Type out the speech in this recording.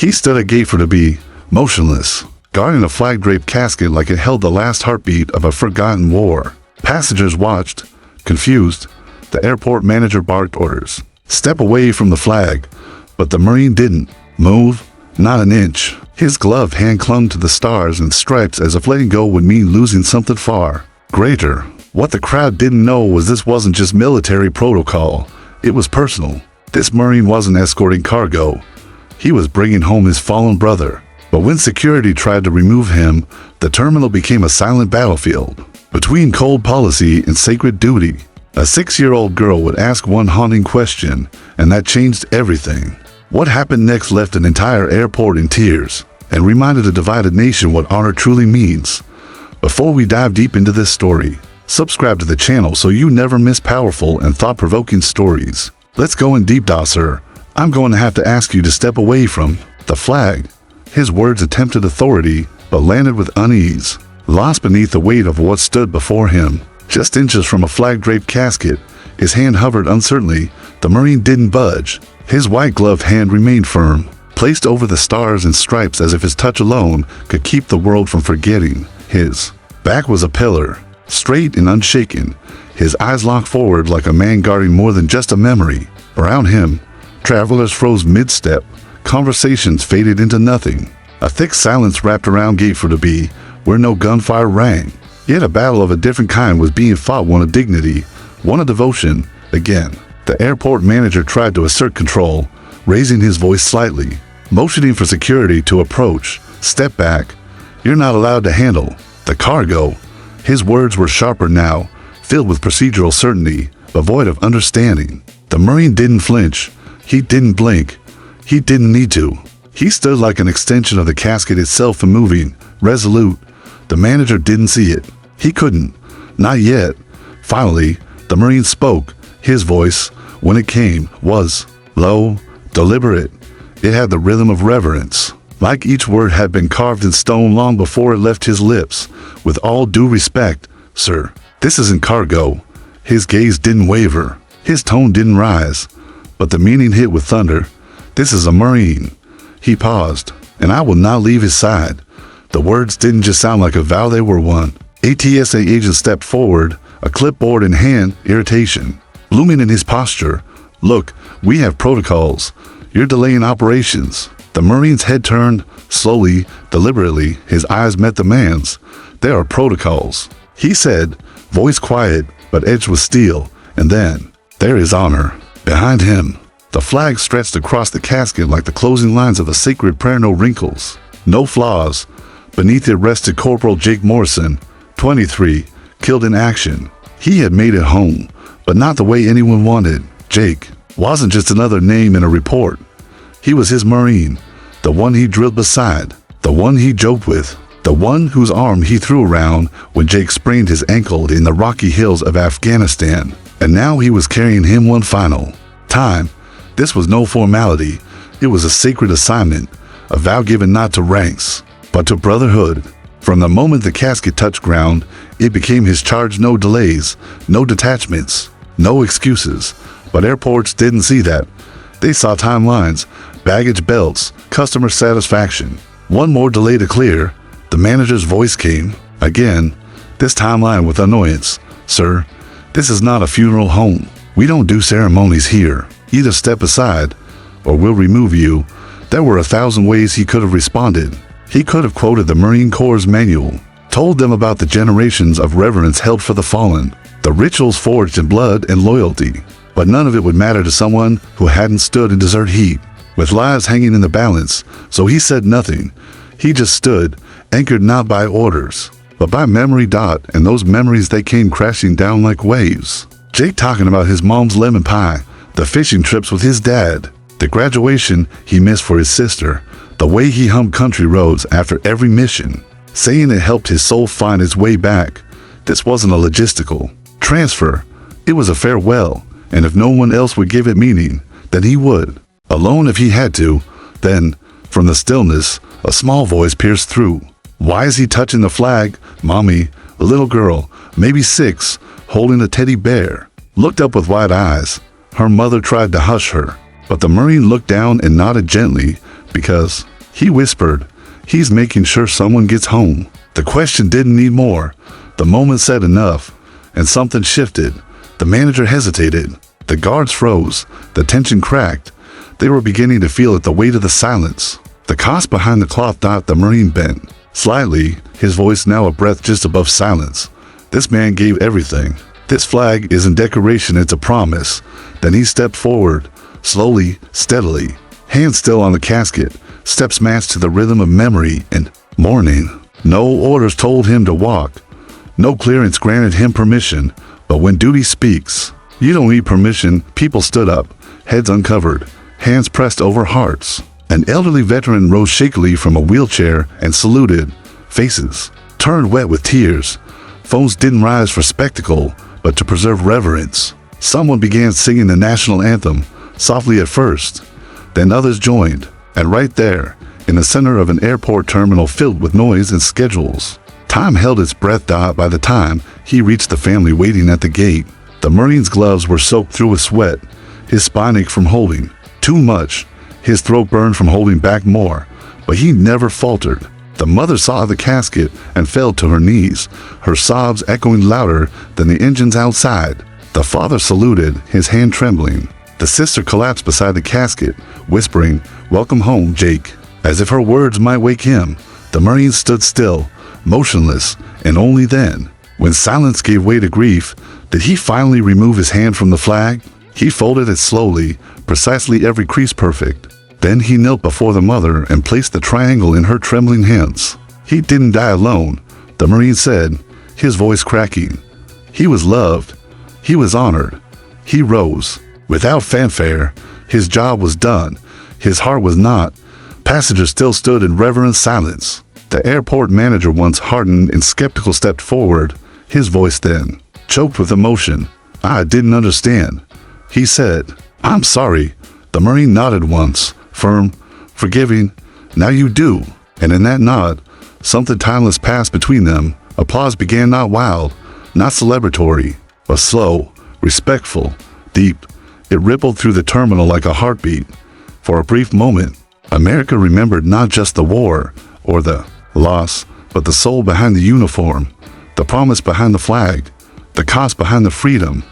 He stood at gate for to be motionless, guarding a flag-draped casket like it held the last heartbeat of a forgotten war. Passengers watched, confused. The airport manager barked orders. Step away from the flag, but the Marine didn't move, not an inch. His gloved hand clung to the stars and stripes as if letting go would mean losing something far greater. What the crowd didn't know was this wasn't just military protocol, it was personal. This Marine wasn't escorting cargo, he was bringing home his fallen brother. But when security tried to remove him, the terminal became a silent battlefield. Between cold policy and sacred duty, a 6-year-old girl would ask one haunting question, and that changed everything. What happened next left an entire airport in tears, and reminded a divided nation what honor truly means. Before we dive deep into this story, subscribe to the channel so you never miss powerful and thought-provoking stories. Let's go in deep, sir. I'm going to have to ask you to step away from the flag. His words attempted authority, but landed with unease, lost beneath the weight of what stood before him. Just inches from a flag-draped casket, his hand hovered uncertainly. The Marine didn't budge. His white-gloved hand remained firm, placed over the stars and stripes as if his touch alone could keep the world from forgetting. His back was a pillar, straight and unshaken, his eyes locked forward like a man guarding more than just a memory. Around him, travelers froze mid-step. Conversations faded into nothing. A thick silence wrapped around gate for the B, where no gunfire rang. Yet a battle of a different kind was being fought, one of dignity, one of devotion. Again, the airport manager tried to assert control, raising his voice slightly, motioning for security to approach. Step back. You're not allowed to handle the cargo. His words were sharper now, filled with procedural certainty, but void of understanding. The Marine didn't flinch. He didn't blink. He didn't need to. He stood like an extension of the casket itself, unmoving, resolute. The manager didn't see it. He couldn't. Not yet. Finally, the Marine spoke. His voice, when it came, was low, deliberate. It had the rhythm of reverence, like each word had been carved in stone long before it left his lips. With all due respect, sir, this isn't cargo. His gaze didn't waver. His tone didn't rise, but the meaning hit with thunder. This is a Marine. He paused, and I will not leave his side. The words didn't just sound like a vow, they were one. A TSA agent stepped forward, a clipboard in hand, irritation looming in his posture. Look, we have protocols. You're delaying operations. The Marine's head turned, slowly, deliberately. His eyes met the man's. There are protocols, he said, voice quiet, but edged with steel. And then, there is honor. Behind him, the flag stretched across the casket like the closing lines of a sacred prayer, no wrinkles, no flaws. Beneath it rested Corporal Jake Morrison, 23, killed in action. He had made it home, but not the way anyone wanted. Jake wasn't just another name in a report. He was his Marine, the one he drilled beside, the one he joked with, the one whose arm he threw around when Jake sprained his ankle in the rocky hills of Afghanistan. And now he was carrying him one final time. This was no formality. It was a sacred assignment, a vow given not to ranks, but to brotherhood. From the moment the casket touched ground, it became his charge. No delays, no detachments, no excuses. But airports didn't see that. They saw timelines, baggage belts, customer satisfaction. One more delay to clear. The manager's voice came, again, this timeline with annoyance. Sir, this is not a funeral home. We don't do ceremonies here. Either step aside, or we'll remove you. There were 1,000 ways he could have responded. He could have quoted the Marine Corps' manual, told them about the generations of reverence held for the fallen, the rituals forged in blood and loyalty. But none of it would matter to someone who hadn't stood in desert heat, with lives hanging in the balance. So he said nothing. He just stood, anchored not by orders, but by memory. And those memories, they came crashing down like waves. Jake talking about his mom's lemon pie, the fishing trips with his dad, the graduation he missed for his sister, the way he hummed country roads after every mission, saying it helped his soul find its way back. This wasn't a logistical transfer. It was a farewell, and if no one else would give it meaning, then he would. Alone if he had to. Then, from the stillness, a small voice pierced through. Why is he touching the flag? Mommy, a little girl, maybe 6, holding a teddy bear, looked up with wide eyes. Her mother tried to hush her, but the Marine looked down and nodded gently, because He whispered, "He's making sure someone gets home." The question didn't need more. The moment said enough, and something shifted. The manager hesitated. The guards froze. The tension cracked. They were beginning to feel it, the weight of the silence. The cost behind the cloth dot, the Marine bent slightly, his voice now a breath just above silence. "This man gave everything. This flag isn't decoration, it's a promise." Then he stepped forward, slowly, steadily, hands still on the casket, steps matched to the rhythm of memory and mourning. No orders told him to walk. No clearance granted him permission. But when duty speaks, you don't need permission. People stood up, heads uncovered, hands pressed over hearts. An elderly veteran rose shakily from a wheelchair and saluted. Faces turned wet with tears. Phones didn't rise for spectacle, but to preserve reverence. Someone began singing the national anthem, softly at first. Then others joined, and right there, in the center of an airport terminal filled with noise and schedules, time held its breath. By the time he reached the family waiting at the gate, the Marine's gloves were soaked through with sweat. His spine ached from holding too much. His throat burned from holding back more, but he never faltered. The mother saw the casket and fell to her knees, her sobs echoing louder than the engines outside. The father saluted, his hand trembling. The sister collapsed beside the casket, whispering, "Welcome home, Jake." As if her words might wake him, the Marine stood still, motionless, and only then, when silence gave way to grief, did he finally remove his hand from the flag. He folded it slowly, precisely every crease perfect. Then he knelt before the mother and placed the triangle in her trembling hands. "He didn't die alone," the Marine said, his voice cracking. "He was loved. He was honored." He rose. Without fanfare, his job was done. His heart was not. Passengers still stood in reverent silence. The airport manager, once hardened and skeptical, stepped forward, his voice then choked with emotion. "I didn't understand," he said. "I'm sorry." The Marine nodded once, firm, forgiving. "Now you do." And in that nod, something timeless passed between them. Applause began, not wild, not celebratory, but slow, respectful, deep. It rippled through the terminal like a heartbeat. For a brief moment, America remembered not just the war or the loss, but the soul behind the uniform, the promise behind the flag, the cost behind the freedom.